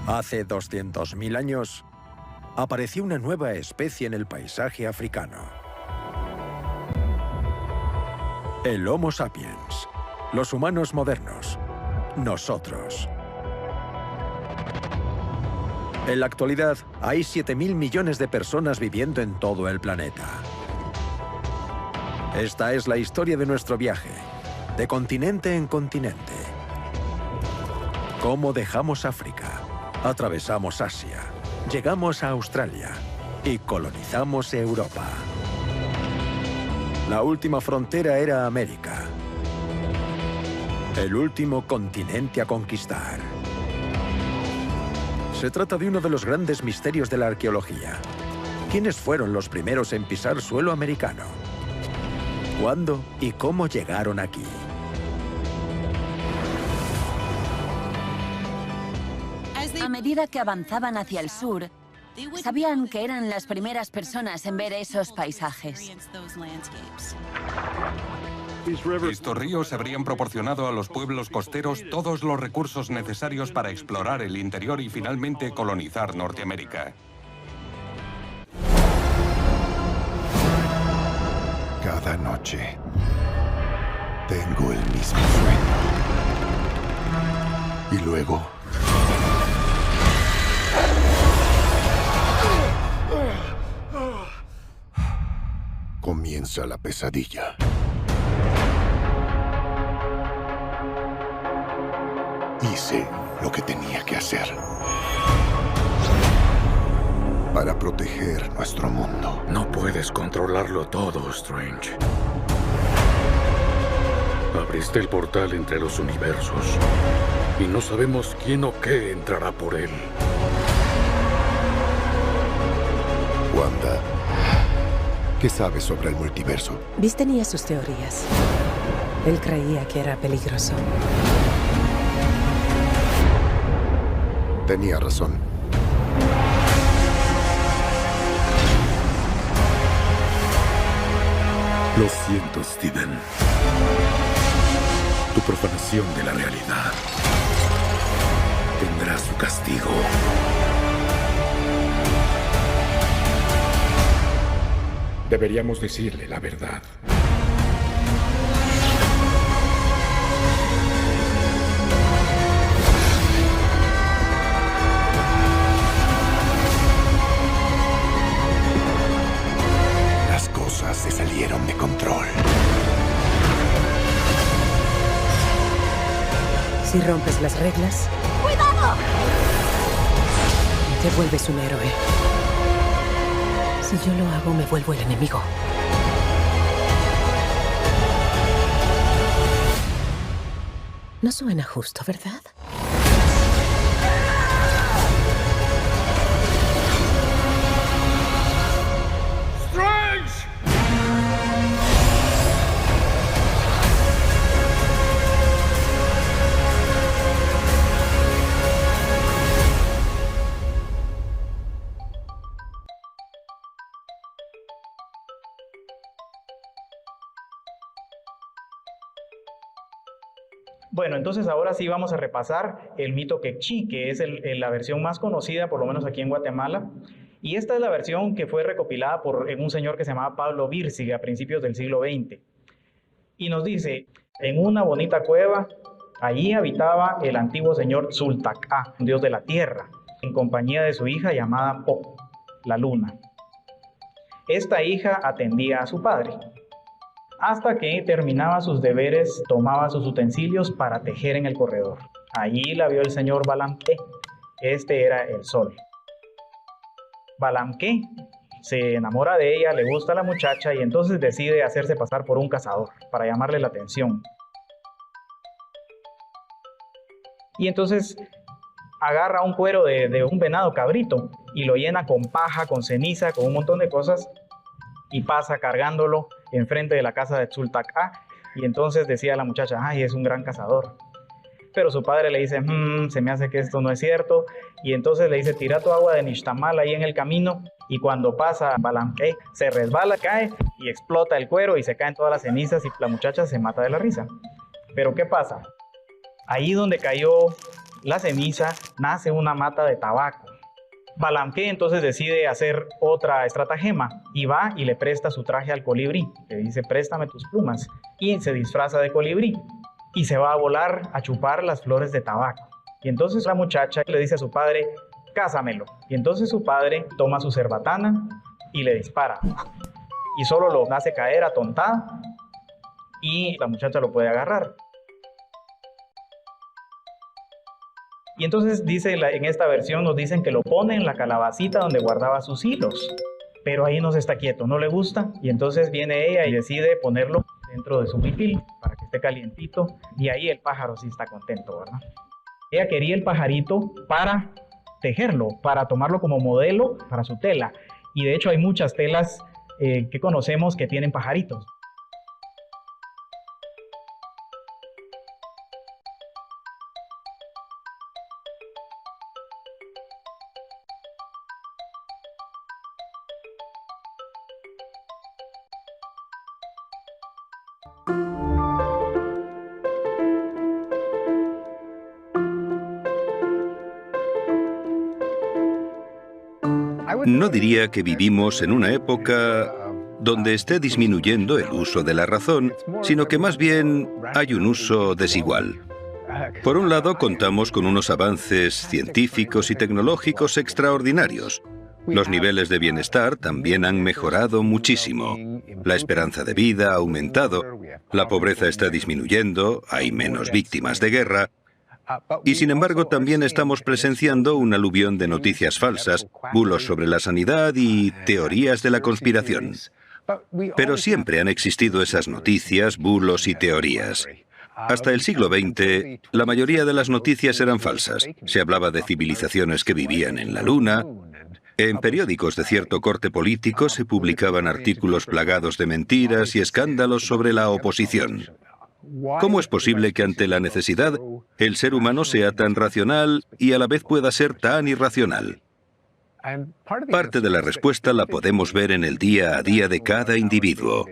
Hace 200.000 años, apareció una nueva especie en el paisaje africano. El Homo sapiens, los humanos modernos, nosotros. En la actualidad, hay 7.000 millones de personas viviendo en todo el planeta. Esta es la historia de nuestro viaje, de continente en continente. Cómo dejamos África, atravesamos Asia, llegamos a Australia y colonizamos Europa. La última frontera era América, el último continente a conquistar. Se trata de uno de los grandes misterios de la arqueología. ¿Quiénes fueron los primeros en pisar suelo americano? ¿Cuándo y cómo llegaron aquí? A medida que avanzaban hacia el sur, sabían que eran las primeras personas en ver esos paisajes. Estos ríos habrían proporcionado a los pueblos costeros todos los recursos necesarios para explorar el interior y finalmente colonizar Norteamérica. Cada noche tengo el mismo sueño. Y luego comienza la pesadilla. Hice lo que tenía que hacer para proteger nuestro mundo. No puedes controlarlo todo, Strange. Abriste el portal entre los universos y no sabemos quién o qué entrará por él. Wanda, ¿qué sabes sobre el multiverso? Beast tenía sus teorías. Él creía que era peligroso. Tenía razón. Lo siento, Steven. Tu profanación de la realidad tendrá su castigo. Deberíamos decirle la verdad. Las cosas se salieron de control. Si rompes las reglas, ¡Cuidado! te vuelves un héroe. Si yo lo hago, me vuelvo el enemigo. No suena justo, ¿verdad? Bueno, entonces ahora sí vamos a repasar el mito quechí, que es la versión más conocida, por lo menos aquí en Guatemala. Y esta es la versión que fue recopilada por un señor que se llamaba Pablo Bírcig a principios del siglo XX. Y nos dice, en una bonita cueva, allí habitaba el antiguo señor Tzultacá, dios de la tierra, en compañía de su hija llamada Po, la luna. Esta hija atendía a su padre. Hasta que terminaba sus deberes, tomaba sus utensilios para tejer en el corredor. Allí la vio el señor Balamqué. Este era el sol. Balamqué se enamora de ella, le gusta la muchacha y entonces decide hacerse pasar por un cazador para llamarle la atención. Y entonces agarra un cuero de un venado cabrito y lo llena con paja, con ceniza, con un montón de cosas y pasa cargándolo enfrente de la casa de Tzultacá, y entonces decía la muchacha, ay, es un gran cazador. Pero su padre le dice, se me hace que esto no es cierto, y entonces le dice, tira tu agua de nixtamal ahí en el camino, y cuando pasa Balamqué, se resbala, cae, y explota el cuero, y se caen todas las cenizas, y la muchacha se mata de la risa. Pero ¿qué pasa? Ahí donde cayó la ceniza, nace una mata de tabaco. Balaamké entonces decide hacer otra estratagema y va y le presta su traje al colibrí. Le dice, préstame tus plumas. Y se disfraza de colibrí y se va a volar a chupar las flores de tabaco. Y entonces la muchacha le dice a su padre, cásamelo. Y entonces su padre toma su cerbatana y le dispara. Y solo lo hace caer atontada y la muchacha lo puede agarrar. Y entonces dice, en esta versión nos dicen que lo pone en la calabacita donde guardaba sus hilos. Pero ahí no se está quieto, no le gusta. Y entonces viene ella y decide ponerlo dentro de su huipil para que esté calientito. Y ahí el pájaro sí está contento, ¿verdad? Ella quería el pajarito para tejerlo, para tomarlo como modelo para su tela. Y de hecho hay muchas telas que conocemos que tienen pajaritos. No diría que vivimos en una época donde esté disminuyendo el uso de la razón, sino que más bien hay un uso desigual. Por un lado, contamos con unos avances científicos y tecnológicos extraordinarios. Los niveles de bienestar también han mejorado muchísimo. La esperanza de vida ha aumentado, la pobreza está disminuyendo, hay menos víctimas de guerra. Y sin embargo, también estamos presenciando un aluvión de noticias falsas, bulos sobre la sanidad y teorías de la conspiración. Pero siempre han existido esas noticias, bulos y teorías. Hasta el siglo XX, la mayoría de las noticias eran falsas. Se hablaba de civilizaciones que vivían en la Luna. En periódicos de cierto corte político se publicaban artículos plagados de mentiras y escándalos sobre la oposición. ¿Cómo es posible que ante la necesidad el ser humano sea tan racional y a la vez pueda ser tan irracional? Parte de la respuesta la podemos ver en el día a día de cada individuo.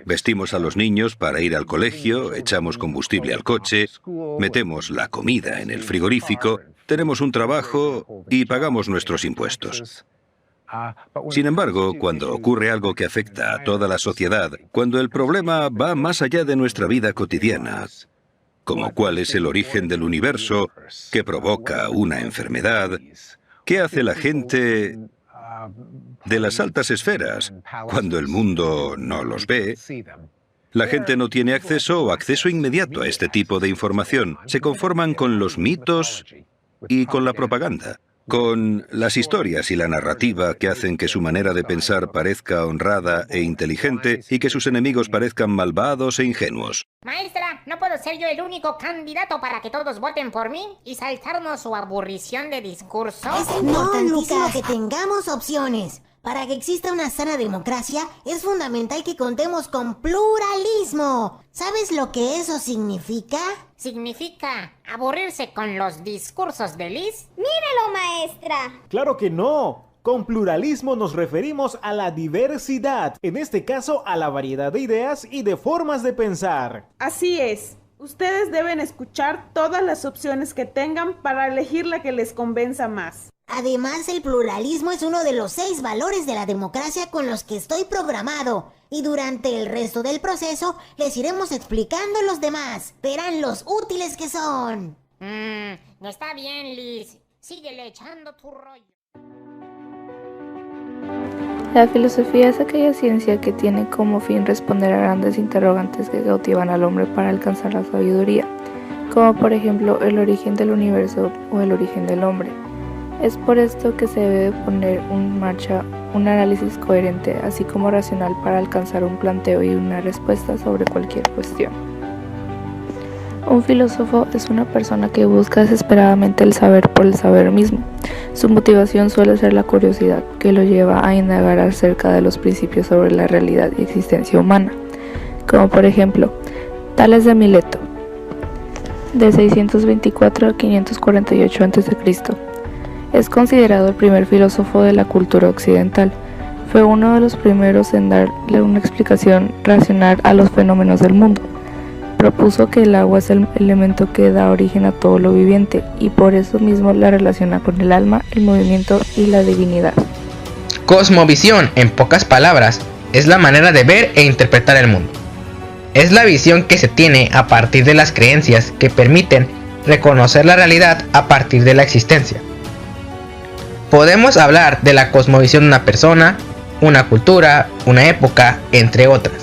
Vestimos a los niños para ir al colegio, echamos combustible al coche, metemos la comida en el frigorífico, tenemos un trabajo y pagamos nuestros impuestos. Sin embargo, cuando ocurre algo que afecta a toda la sociedad, cuando el problema va más allá de nuestra vida cotidiana, como cuál es el origen del universo, qué provoca una enfermedad, qué hace la gente de las altas esferas cuando el mundo no los ve, la gente no tiene acceso o acceso inmediato a este tipo de información. Se conforman con los mitos y con la propaganda, con las historias y la narrativa que hacen que su manera de pensar parezca honrada e inteligente y que sus enemigos parezcan malvados e ingenuos. Maestra, ¿no puedo ser yo el único candidato para que todos voten por mí y saltarnos su aburrición de discurso? Es importantísimo que tengamos opciones. Para que exista una sana democracia, es fundamental que contemos con pluralismo. ¿Sabes lo que eso significa? ¿Significa aburrirse con los discursos de Liz? ¡Míralo, maestra! ¡Claro que no! Con pluralismo nos referimos a la diversidad, en este caso a la variedad de ideas y de formas de pensar. Así es. Ustedes deben escuchar todas las opciones que tengan para elegir la que les convenza más. Además, el pluralismo es uno de los 6 valores de la democracia con los que estoy programado. Y durante el resto del proceso les iremos explicando los demás. Verán los útiles que son. Está bien, Liz. Síguele echando tu rollo. La filosofía es aquella ciencia que tiene como fin responder a grandes interrogantes que cautivan al hombre para alcanzar la sabiduría, como por ejemplo el origen del universo o el origen del hombre. Es por esto que se debe poner en marcha un análisis coherente, así como racional, para alcanzar un planteo y una respuesta sobre cualquier cuestión. Un filósofo es una persona que busca desesperadamente el saber por el saber mismo. Su motivación suele ser la curiosidad, que lo lleva a indagar acerca de los principios sobre la realidad y existencia humana, como por ejemplo, Tales de Mileto, de 624 a 548 a.C. Es considerado el primer filósofo de la cultura occidental. Fue uno de los primeros en darle una explicación racional a los fenómenos del mundo. propuso que el agua es el elemento que da origen a todo lo viviente y por eso mismo la relaciona con el alma, el movimiento y la divinidad. Cosmovisión, en pocas palabras, es la manera de ver e interpretar el mundo. Es la visión que se tiene a partir de las creencias que permiten reconocer la realidad a partir de la existencia. Podemos hablar de la cosmovisión de una persona, una cultura, una época, entre otras.